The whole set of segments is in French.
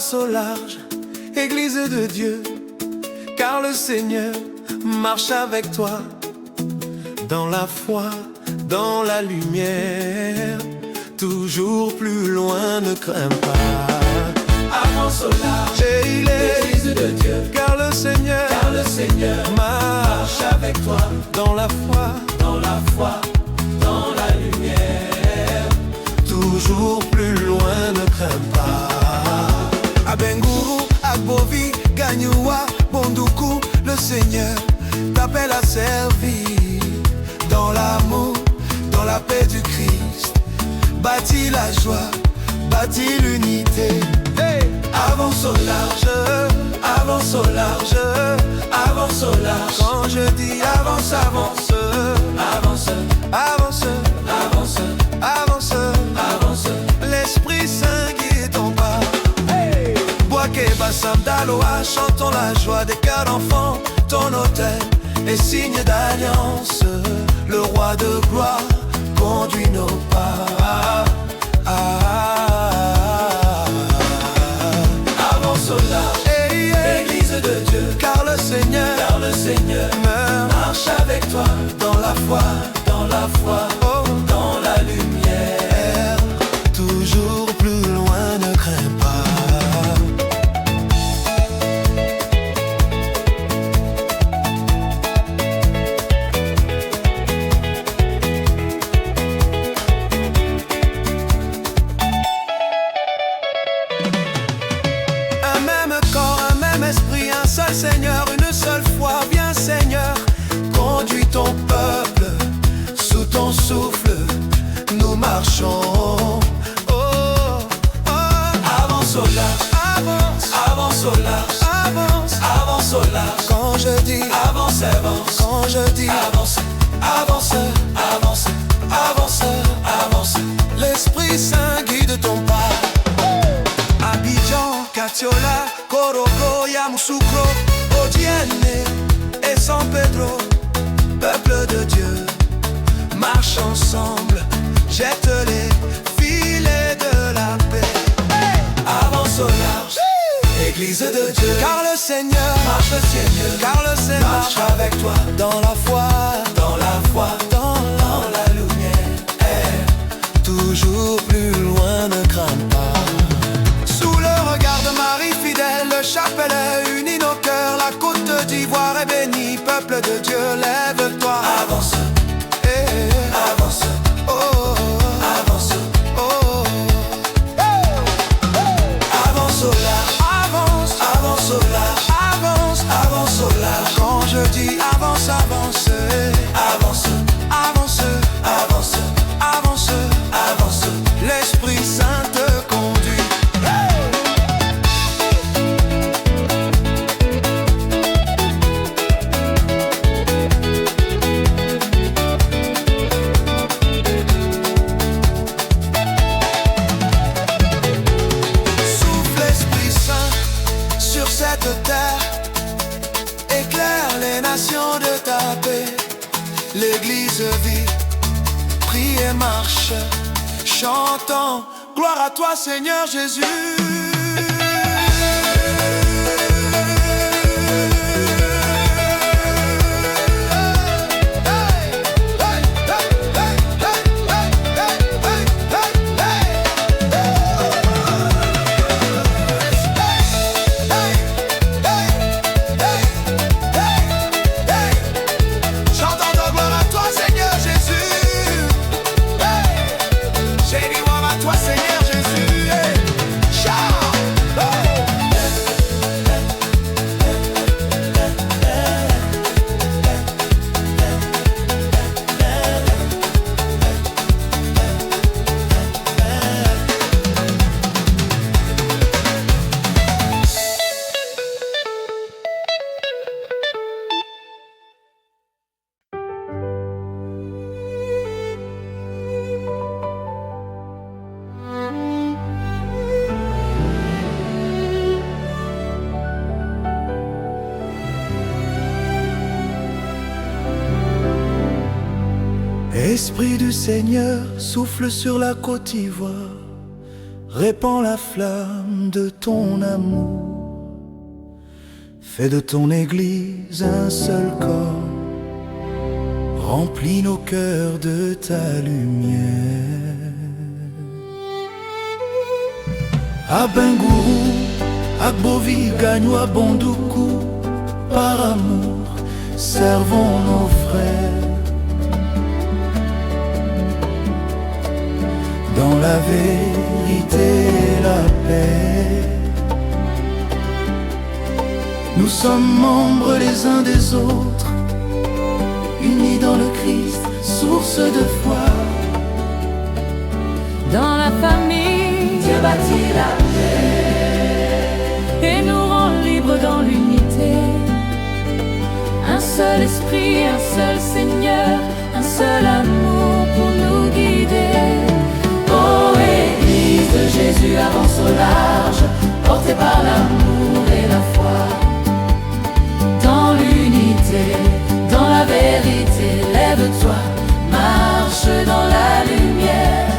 Avance au large, Église de Dieu, car le Seigneur marche avec toi. Dans la foi, dans la lumière, toujours plus loin, ne crains pas. Avance au large, Et il est Église de Dieu, car le Seigneur marche avec toi. dans la foi, Dans la foi, dans la lumière, toujours plus loin, ne crains pas. Abenguru, Agbovi, Gagnoua, Bondoukou, le Seigneur t'appelle à servir. Dans l'amour, dans la paix du Christ, bâtis la joie, bâtis l'unité. Hey! Avance au large, avance au large, avance au large. quand je dis avance, avance, Avance, avance, avance, avance, avance. l'Esprit Saint guide ton pas. Hey! Boaké Bassam Daloa, chantons la joie des cœurs d'enfants. Ton autel est signe d'alliance. Le roi de gloire conduit nos pas. Avance au large, Hey, hey, Église de Dieu, car le Seigneur meurt marche avec toi. dans la foi, Dans la foi, oh, dans la lumière, toujours plus loin, ne crains pas. Un même corps, un même esprit, un seul Seigneur, une seule foi. Viens Seigneur, conduis ton peuple sous ton souffle. Nous marchons. Oh, oh, avance au large, avance, avance au large, avance. avance au large. Quand je dis, Avance, avance, quand je dis, avance, avance, avance, avance, avance. l'Esprit Saint guide ton pas. Abidjan, Katiola, Korogo, Yamoussoukro, Odienne et San Pedro, peuple de Dieu, marche ensemble, jette les filets de la paix. Avance au large, Église de Dieu, Car le Seigneur marche le Seigneur, car le Seigneur marche avec toi. dans la foi, Dans la foi, dans dans la lumière, toujours plus loin, ne crains pas. Sous le regard de Marie fidèle, le chapelet unit nos cœurs. La côte d'Ivoire est bénie, peuple de Dieu, lève-toi. avance, Eh, avance, oh, oh, avance, oh, avance au large, avance, avance au large, avance. avance au large, Quand je dis avance, avance, avance, avance, avance, avance. avance. L'Esprit Saint te conduit. Souffle Esprit Saint sur cette terre, éclaire les nations de ta paix. L'Église vit, prie et marche, chantons gloire à toi Seigneur Jésus. Chantons de gloire à toi Seigneur Jésus. J'ai dit gloire à toi Seigneur Jésus. Chant. Esprit du Seigneur, souffle sur la côte d'Ivoire, Répands la flamme de ton amour, fais de ton Église un seul corps, remplis nos cœurs de ta lumière. À Bengourou, à Bovi, Gagnou, à Bondoukou, par amour, servons nos frères. Dans la vérité et la paix, nous sommes membres les uns des autres, unis dans le Christ, source de foi. Dans la famille, Dieu bâtit la paix et nous rend libres dans l'unité. Un seul esprit, un seul Seigneur, un seul amour pour nous guider. Ô Église de Jésus, avance au large, portée par l'amour et la foi. Dans l'unité, dans la vérité, lève-toi, marche dans la lumière.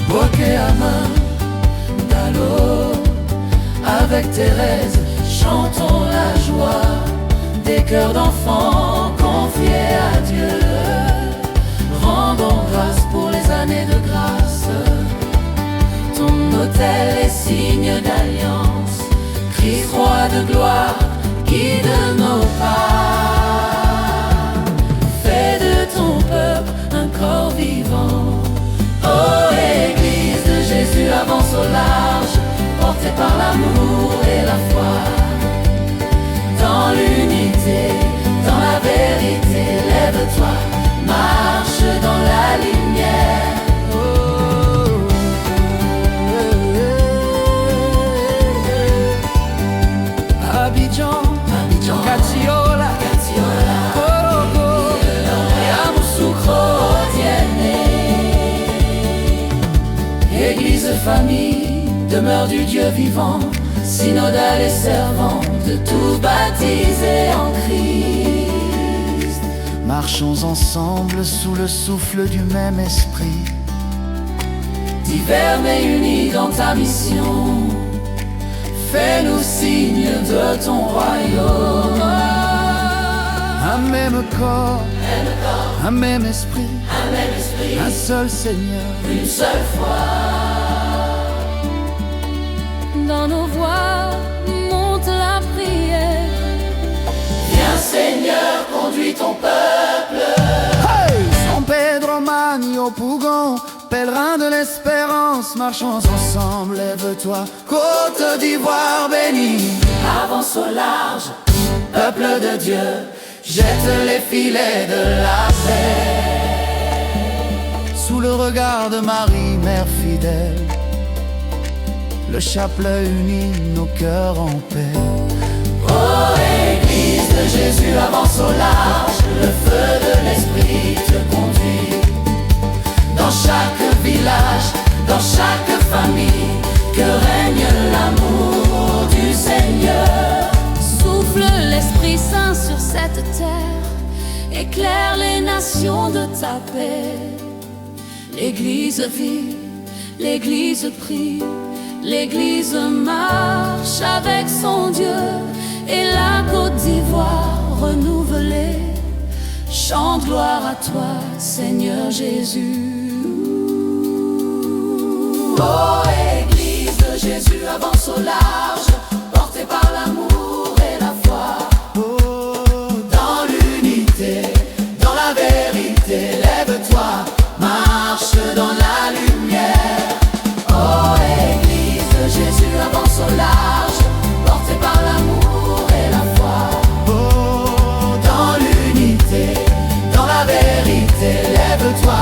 Boquet à main, Dalo, avec Thérèse, chantons la joie des cœurs d'enfants confiés à Dieu. Rendons grâce pour les années de grâce. Ton autel est signe d'alliance. Christ, roi de gloire, guide nos pas. Fais de ton peuple un corps vivant. Ô Église de Jésus, avance au large, portée par l'amour et la foi. Dans l'unité, dans la vérité, lève-toi, marche dans la lumière. Abidjan, Abidjan, Katiola, Korogo, Yamoussoukro, Diané. Église, famille, demeure du Dieu vivant, synodale et servant de tous baptisés en Christ. marchons ensemble sous le souffle du même esprit. Divers mais unis dans ta mission, fais-nous signe de ton royaume. Un même corps, un même esprit, un seul Seigneur, Une seule foi. Dans nos voix monte la prière. Viens Seigneur, conduis ton peuple. hey! San Pedro, Manio, Pougon, pèlerin de l'espérance, marchons ensemble, lève-toi, Côte d'Ivoire bénie. Avance au large, peuple de Dieu, jette les filets de la paix. Sous le regard de Marie, mère fidèle, le chapelet unit nos cœurs en paix. Ô Église de Jésus, avance au large, le feu de l'Esprit te conduit. Dans chaque village, dans chaque famille, que règne l'amour du Seigneur. Souffle l'Esprit Saint sur cette terre, éclaire les nations de ta paix. L'Église vit, l'Église prie, l'Église marche avec son Dieu, et la Côte d'Ivoire renouvelée chante gloire à toi, Seigneur Jésus. Ô Église de Jésus, avance au large, portée par l'amour et la foi. Dans l'unité, dans la vérité, lève-toi, marche dans la lumière. Ô Église de Jésus, avance au large, portée par l'amour et la foi. Dans l'unité, dans la vérité, lève-toi,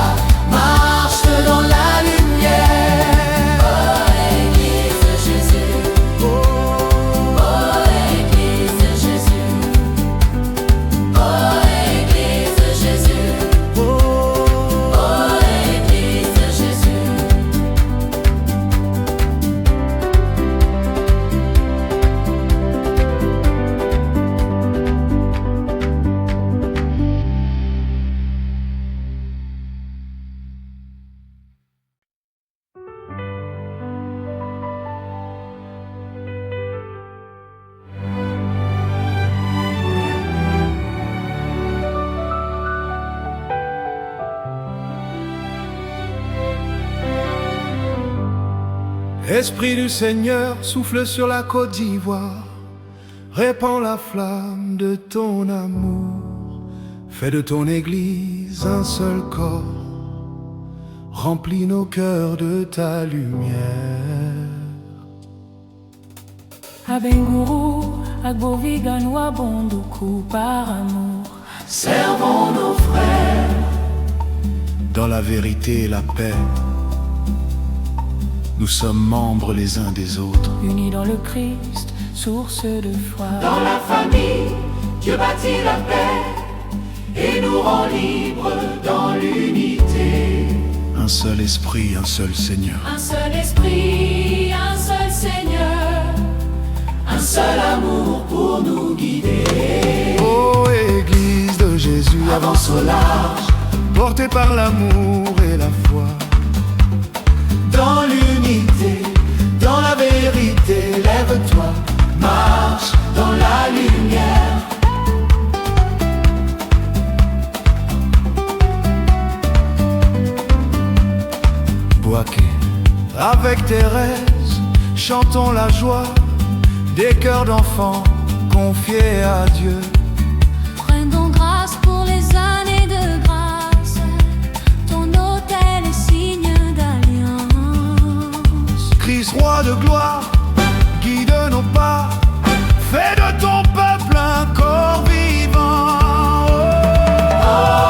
marche dans la lumière. Ô Église de Jésus, ô Esprit du Seigneur, souffle sur la Côte d'Ivoire, répand la flamme de ton amour. Fais de ton Église un seul corps, remplis nos cœurs de ta lumière. Abengourou, Agbovi, Ganoua, Bondoukou, par amour. Servons nos frères. Dans la vérité et la paix, nous sommes membres les uns des autres. Unis dans le Christ, source de foi. Dans la famille, Dieu bâtit la paix et nous rend libres dans l'unité. Un seul esprit, un seul Seigneur. Un seul esprit, un seul Seigneur, Un seul amour pour nous guider. Ô Église de Jésus, Avance au large, portée par l'amour et la foi. dans l'unité, dans la vérité, lève-toi, marche dans la lumière. Boaké, avec Thérèse, chantons la joie des cœurs d'enfants confiés à Dieu. Rendons grâce pour les années de grâce. Ton autel est signe d'alliance. Christ, roi de gloire, guide nos pas, fais de ton peuple un corps vivant. Oh,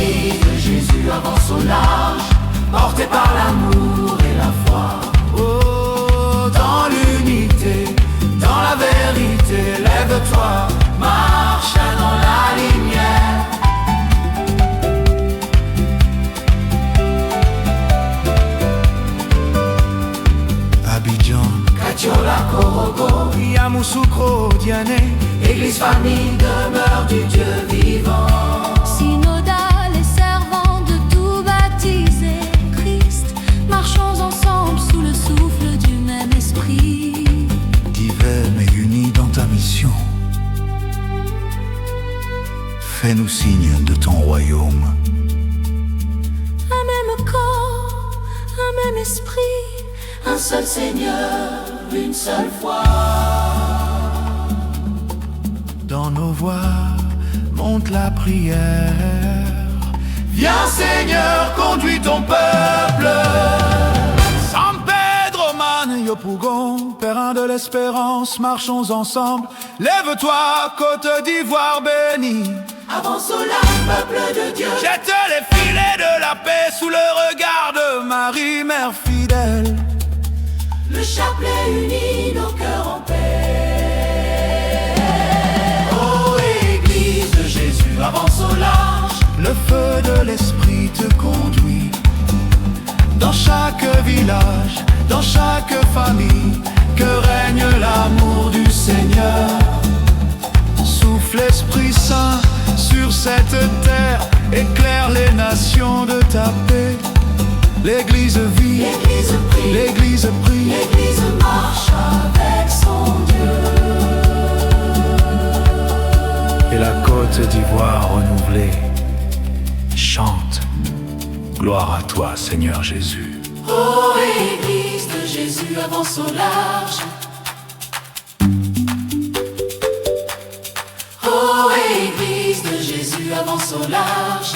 Église de Jésus, avance au large, portée par l'amour et la foi. Oh, Dans l'unité, dans la vérité, lève-toi, marche dans la lumière. Abidjan, Katiola, Korogo, Yamoussoukro, Diané, Église, famille, demeure du Dieu vivant. Synodal et servant de tout baptisé Christ, marchons ensemble sous le souffle du même esprit. divers mais unis dans ta mission. Fais-nous signe de ton royaume. Un même corps, un même esprit, Un seul Seigneur, une seule foi. Dans nos voix, monte la prière. Viens Seigneur, conduis ton peuple. San Pedro, man, Yopougon, Perrin de l'espérance, marchons ensemble. Lève-toi, Côte d'Ivoire bénie. Avance au large, peuple de Dieu. Jette les filets de la paix sous le regard de Marie, mère fidèle. Le chapelet unit nos cœurs en paix. Oh, Église de Jésus, avance au large. Le feu de l'esprit te conduit. Dans chaque village, dans chaque famille, que règne l'amour du Seigneur. Souffle Esprit Saint sur cette terre, éclaire les nations de ta paix. L'Église vit, L'Église prie, l'Église prie. l'Église marche avec son Dieu. Et la Côte d'Ivoire renouvelée chante. Gloire à toi, Seigneur Jésus. Oh, Église de Jésus, avance au large. Oh, Église de Jésus, avance au large.